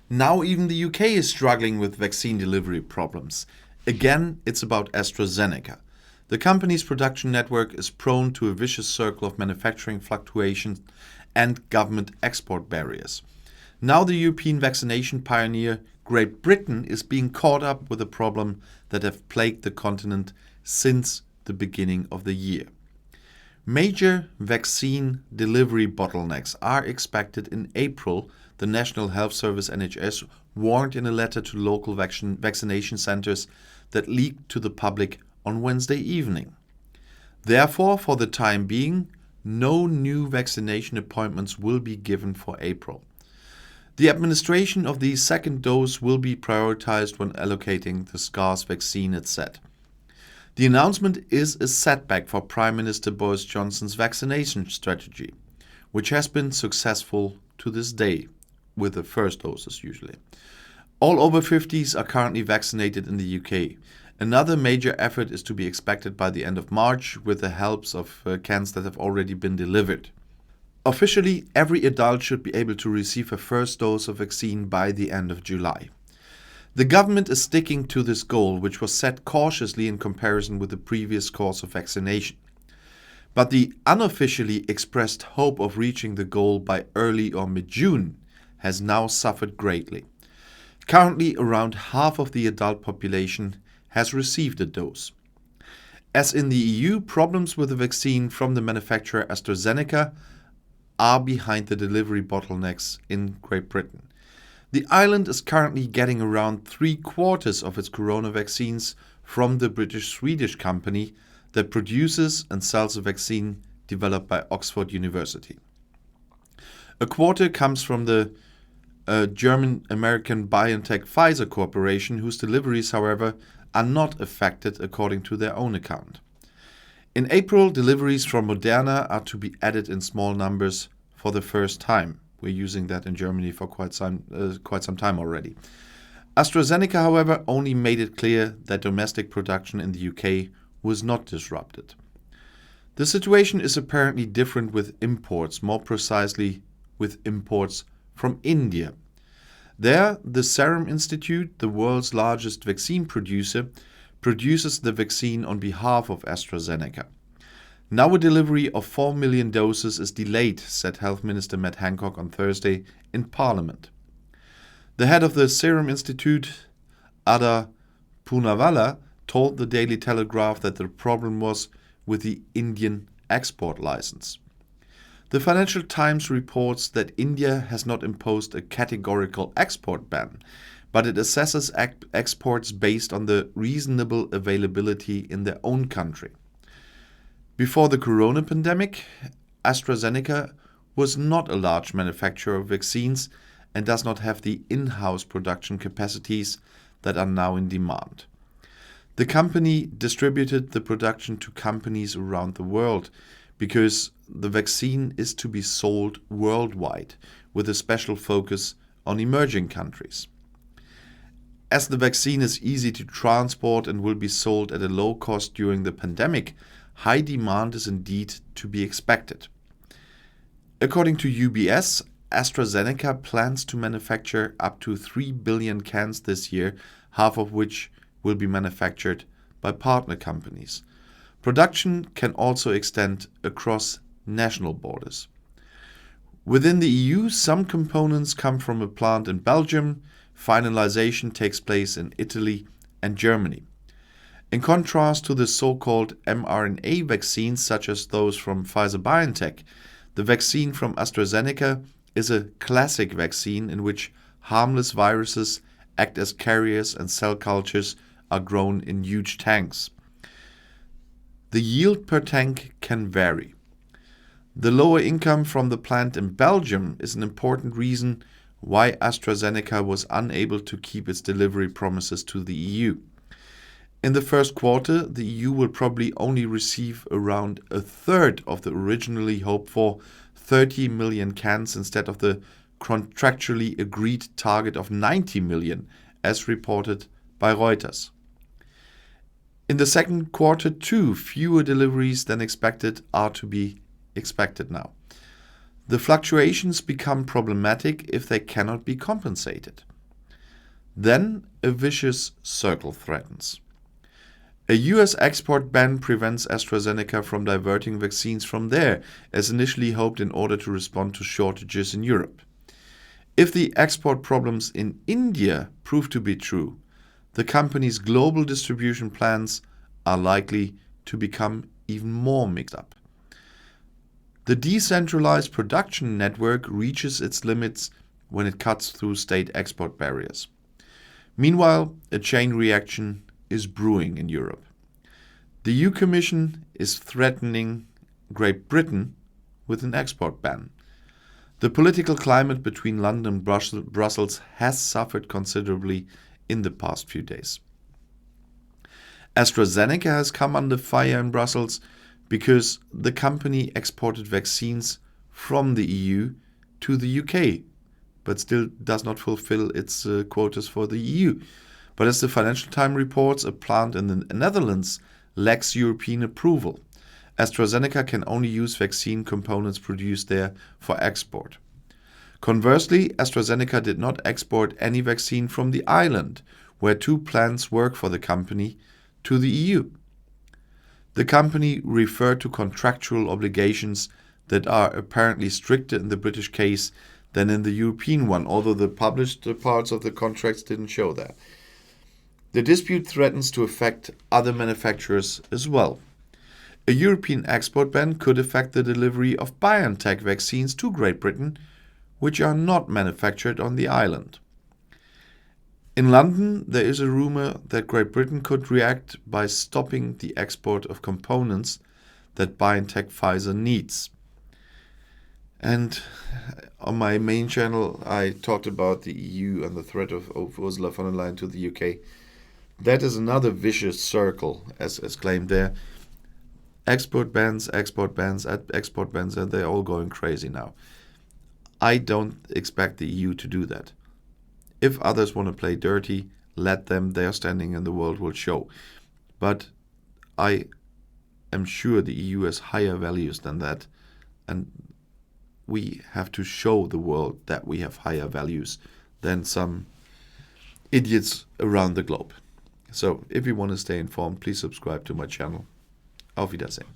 Now even the UK is struggling with vaccine delivery problems. Again, it's about AstraZeneca. The company's production network is prone to a vicious circle of manufacturing fluctuations and government export barriers. Now the European vaccination pioneer, Great Britain, is being caught up with a problem that have plagued the continent since the beginning of the year. Major vaccine delivery bottlenecks are expected in April, the National Health Service NHS warned in a letter to local vaccination centers that leaked to the public on Wednesday evening. Therefore, for the time being, no new vaccination appointments will be given for April. The administration of the second dose will be prioritized when allocating the scarce vaccine, it said. The announcement is a setback for Prime Minister Boris Johnson's vaccination strategy, which has been successful to this day, with the first doses usually. All over 50s are currently vaccinated in the UK. Another major effort is to be expected by the end of March with the help of cans that have already been delivered. Officially, every adult should be able to receive a first dose of vaccine by the end of July. The government is sticking to this goal, which was set cautiously in comparison with the previous course of vaccination. But the unofficially expressed hope of reaching the goal by early or mid-June has now suffered greatly. Currently, around half of the adult population has received a dose. As in the EU, problems with the vaccine from the manufacturer AstraZeneca are behind the delivery bottlenecks in Great Britain. The island is currently getting around 3/4 of its corona vaccines from the British-Swedish company that produces and sells a vaccine developed by Oxford University. A quarter comes from the German-American BioNTech Pfizer Corporation, whose deliveries, however, are not affected according to their own account. In April, deliveries from Moderna are to be added in small numbers for the first time. We're using that in Germany for quite some time already. AstraZeneca, however, only made it clear that domestic production in the UK was not disrupted. The situation is apparently different with imports, more precisely with imports from India. There, the Serum Institute, the world's largest vaccine producer, produces the vaccine on behalf of AstraZeneca. Now a delivery of 4 million doses is delayed, said Health Minister Matt Hancock on Thursday in Parliament. The head of the Serum Institute, Ada Poonawalla, told the Daily Telegraph that the problem was with the Indian export license. The Financial Times reports that India has not imposed a categorical export ban, but it assesses exports based on the reasonable availability in their own country. Before the corona pandemic, AstraZeneca was not a large manufacturer of vaccines and does not have the in-house production capacities that are now in demand. The company distributed the production to companies around the world because the vaccine is to be sold worldwide with a special focus on emerging countries. As the vaccine is easy to transport and will be sold at a low cost during the pandemic, high demand is indeed to be expected. According to UBS, AstraZeneca plans to manufacture up to 3 billion cans this year, half of which will be manufactured by partner companies. Production can also extend across national borders. Within the EU, some components come from a plant in Belgium. Finalization takes place in Italy and Germany. In contrast to the so-called mRNA vaccines, such as those from Pfizer-BioNTech, the vaccine from AstraZeneca is a classic vaccine in which harmless viruses act as carriers and cell cultures are grown in huge tanks. The yield per tank can vary. The lower income from the plant in Belgium is an important reason why AstraZeneca was unable to keep its delivery promises to the EU. In the first quarter, the EU will probably only receive around a third of the originally hoped for 30 million cans instead of the contractually agreed target of 90 million, as reported by Reuters. In the second quarter, too, fewer deliveries than expected are to be expected now. The fluctuations become problematic if they cannot be compensated. Then a vicious circle threatens. A US export ban prevents AstraZeneca from diverting vaccines from there, as initially hoped, in order to respond to shortages in Europe. If the export problems in India prove to be true, the company's global distribution plans are likely to become even more mixed up. The decentralized production network reaches its limits when it cuts through state export barriers. Meanwhile, a chain reaction is brewing in Europe. The EU Commission is threatening Great Britain with an export ban. The political climate between London and Brussels has suffered considerably in the past few days. AstraZeneca has come under fire in Brussels because the company exported vaccines from the EU to the UK, but still does not fulfill its quotas for the EU. But as the Financial Times reports, a plant in the Netherlands lacks European approval. AstraZeneca can only use vaccine components produced there for export. Conversely, AstraZeneca did not export any vaccine from the island, where 2 plants work for the company, to the EU. The company referred to contractual obligations that are apparently stricter in the British case than in the European one, although the published parts of the contracts didn't show that. The dispute threatens to affect other manufacturers as well. A European export ban could affect the delivery of BioNTech vaccines to Great Britain, which are not manufactured on the island. In London, there is a rumor that Great Britain could react by stopping the export of components that BioNTech Pfizer needs. And on my main channel, I talked about the EU and the threat of Ursula von der Leyen to the UK. That is another vicious circle, as claimed there. Export bans, and they're all going crazy now. I don't expect the EU to do that. If others want to play dirty, let them. Their standing in the world will show. But I am sure the EU has higher values than that, and we have to show the world that we have higher values than some idiots around the globe. So if you want to stay informed, please subscribe to my channel. Auf Wiedersehen.